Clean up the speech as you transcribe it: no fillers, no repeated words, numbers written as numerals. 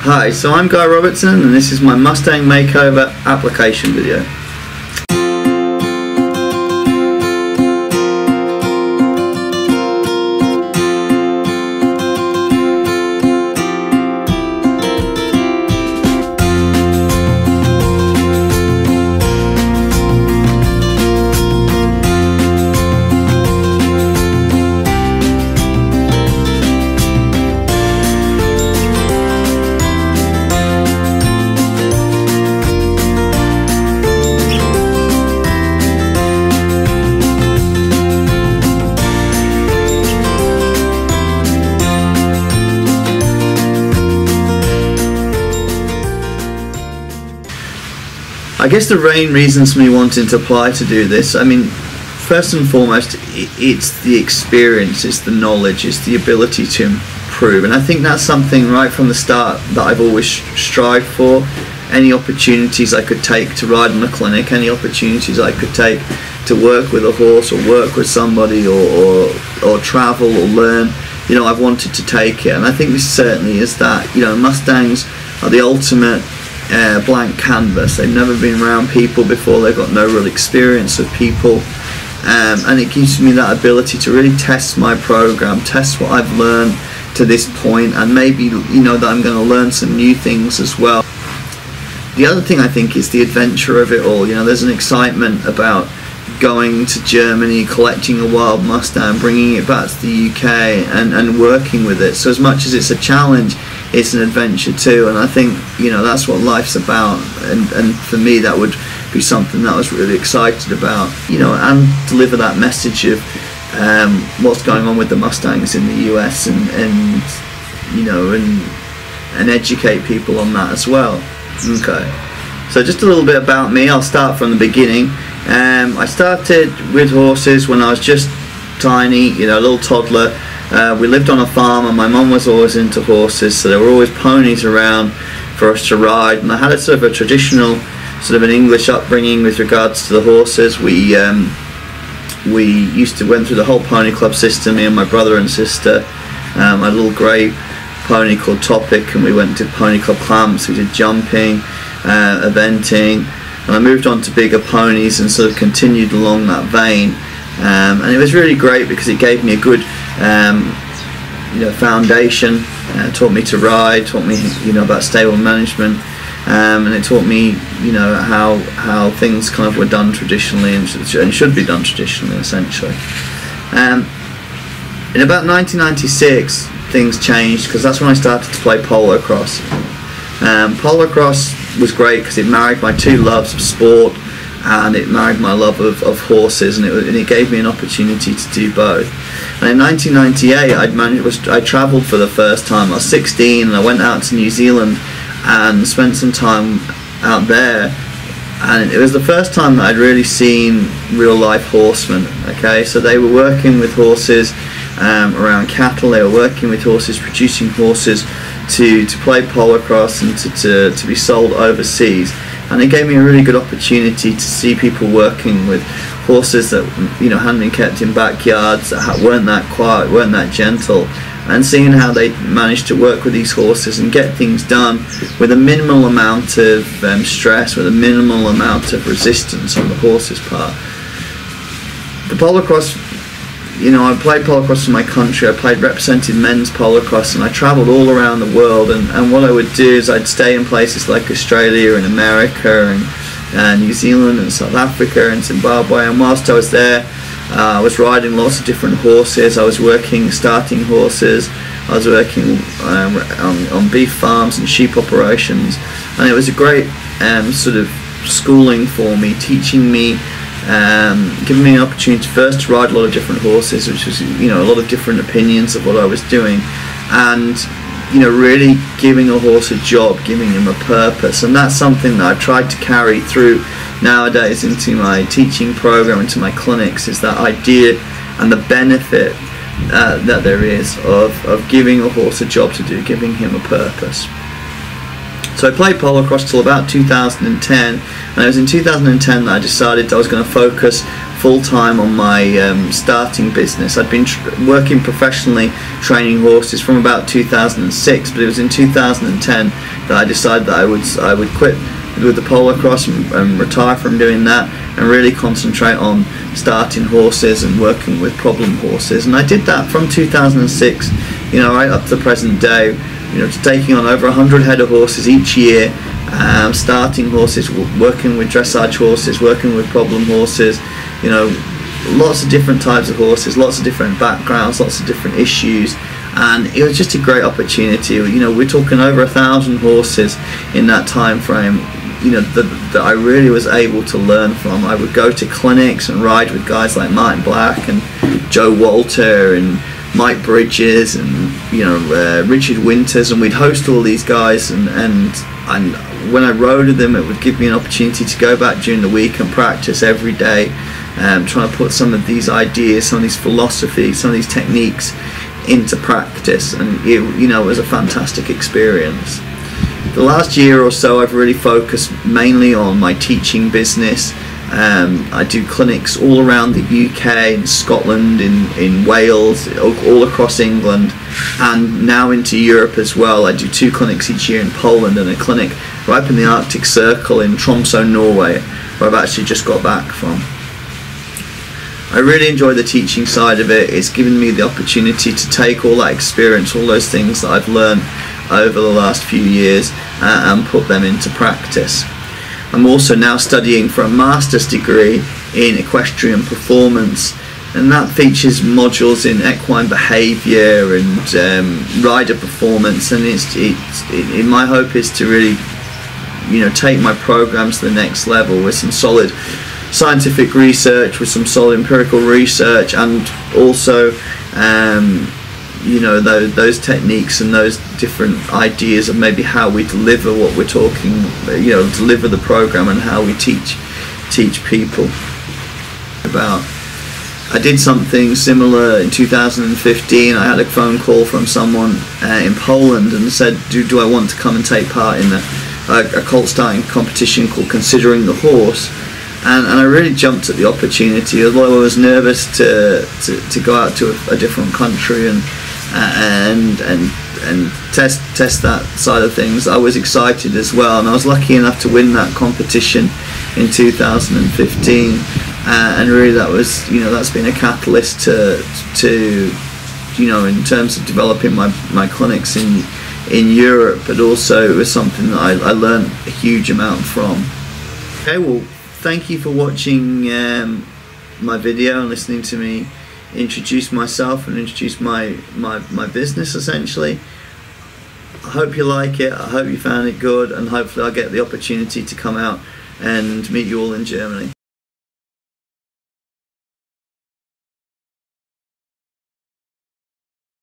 Hi, so I'm Guy Robertson and this is my Mustang Makeover application video. I guess the main reasons for me wanting to apply to do this, I mean, first and foremost, it's the experience, it's the knowledge, it's the ability to improve, and I think that's something right from the start that I've always strived for. Any opportunities I could take to ride in a clinic, any opportunities I could take to work with a horse or work with somebody or travel or learn, you know, I've wanted to take it, and I think this certainly is that. You know, Mustangs are the ultimate blank canvas. They've never been around people before, they've got no real experience of people, and it gives me that ability to really test my program, test what I've learned to this point, and maybe, you know, that I'm going to learn some new things as well. The other thing I think is the adventure of it all. You know, there's an excitement about going to Germany, collecting a wild Mustang, bringing it back to the UK and working with it. So as much as it's a challenge, it's an adventure too, and I think, you know, that's what life's about, and for me that would be something that I was really excited about, you know, and deliver that message of what's going on with the Mustangs in the US, and you know, and educate people on that as well. Okay, so just a little bit about me. I'll start from the beginning. I started with horses when I was just tiny, you know, a little toddler. We lived on a farm and my mum was always into horses, so there were always ponies around for us to ride, and I had a sort of a traditional, sort of an English upbringing with regards to the horses. We used to went through the whole pony club system, me and my brother and sister. I had a little grey pony called Topic, and we went to pony club clamps, we did jumping, eventing, and I moved on to bigger ponies and sort of continued along that vein. And it was really great because it gave me a good you know, foundation, taught me to ride, taught me, you know, about stable management, and it taught me, you know, how things kind of were done traditionally and should be done traditionally, essentially. In about 1996 things changed, because that's when I started to play polo cross. Polo cross was great because it married my two loves of sport, and it married my love of horses, and it gave me an opportunity to do both. And in 1998 I travelled for the first time. I was 16 and I went out to New Zealand and spent some time out there, and it was the first time that I'd really seen real life horsemen. Okay, so they were working with horses around cattle, they were working with horses, producing horses to play polo cross and to be sold overseas. And it gave me a really good opportunity to see people working with horses that, you know, hadn't been kept in backyards, that weren't that quiet, weren't that gentle, and seeing how they managed to work with these horses and get things done with a minimal amount of stress, with a minimal amount of resistance on the horse's part. The polo cross, you know, I played polo cross in my country. I played represented men's polo cross, and I travelled all around the world, and what I would do is I'd stay in places like Australia and America and New Zealand and South Africa and Zimbabwe, and whilst I was there I was riding lots of different horses. I was working starting horses, I was working on beef farms and sheep operations, and it was a great sort of schooling for me, teaching me, giving me an opportunity first to ride a lot of different horses, which was, you know, a lot of different opinions of what I was doing, and, you know, really giving a horse a job, giving him a purpose. And that's something that I've tried to carry through nowadays into my teaching program, into my clinics, is that idea and the benefit that there is of giving a horse a job to do, giving him a purpose. So I played polo cross till about 2010, and it was in 2010 that I decided I was going to focus full-time on my starting business. I'd been working professionally training horses from about 2006, but it was in 2010 that I decided that I would quit with the polo cross and retire from doing that and really concentrate on starting horses and working with problem horses. And I did that from 2006, right up to the present day, taking on over 100 head of horses each year, starting horses, working with dressage horses, working with problem horses, lots of different types of horses, lots of different backgrounds, lots of different issues, and it was just a great opportunity. We're talking over 1,000 horses in that time frame, that I really was able to learn from. I would go to clinics and ride with guys like Martin Black and Joe Walter and Mike Bridges and Richard Winters, and we'd host all these guys, and when I rode with them, it would give me an opportunity to go back during the week and practice every day, trying to put some of these ideas, some of these philosophies, some of these techniques into practice, and it was a fantastic experience. The last year or so I've really focused mainly on my teaching business. I do clinics all around the UK, in Scotland, in Wales, all across England, and now into Europe as well. I do 2 clinics each year in Poland and a clinic right up in the Arctic Circle in Tromsø, Norway, where I've actually just got back from. I really enjoy the teaching side of it. It's given me the opportunity to take all that experience, all those things that I've learned over the last few years, and put them into practice. I'm also now studying for a master's degree in equestrian performance, and that features modules in equine behaviour and rider performance, and my hope is to really take my programs to the next level with some solid scientific research, with some solid empirical research, and also those techniques and those different ideas of maybe how we deliver what we're talking, deliver the program, and how we teach people about. I did something similar in 2015. I had a phone call from someone in Poland and said, do I want to come and take part in a colt starting competition called Considering the Horse? And I really jumped at the opportunity, although I was nervous to go out to a different country and test that side of things. I was excited as well, and I was lucky enough to win that competition in 2015, and really that's been a catalyst to in terms of developing my clinics in Europe, but also it was something that I learned a huge amount from. Okay, well, thank you for watching my video and listening to me introduce myself and introduce my business, essentially. I hope you like it, I hope you found it good, and hopefully I'll get the opportunity to come out and meet you all in Germany.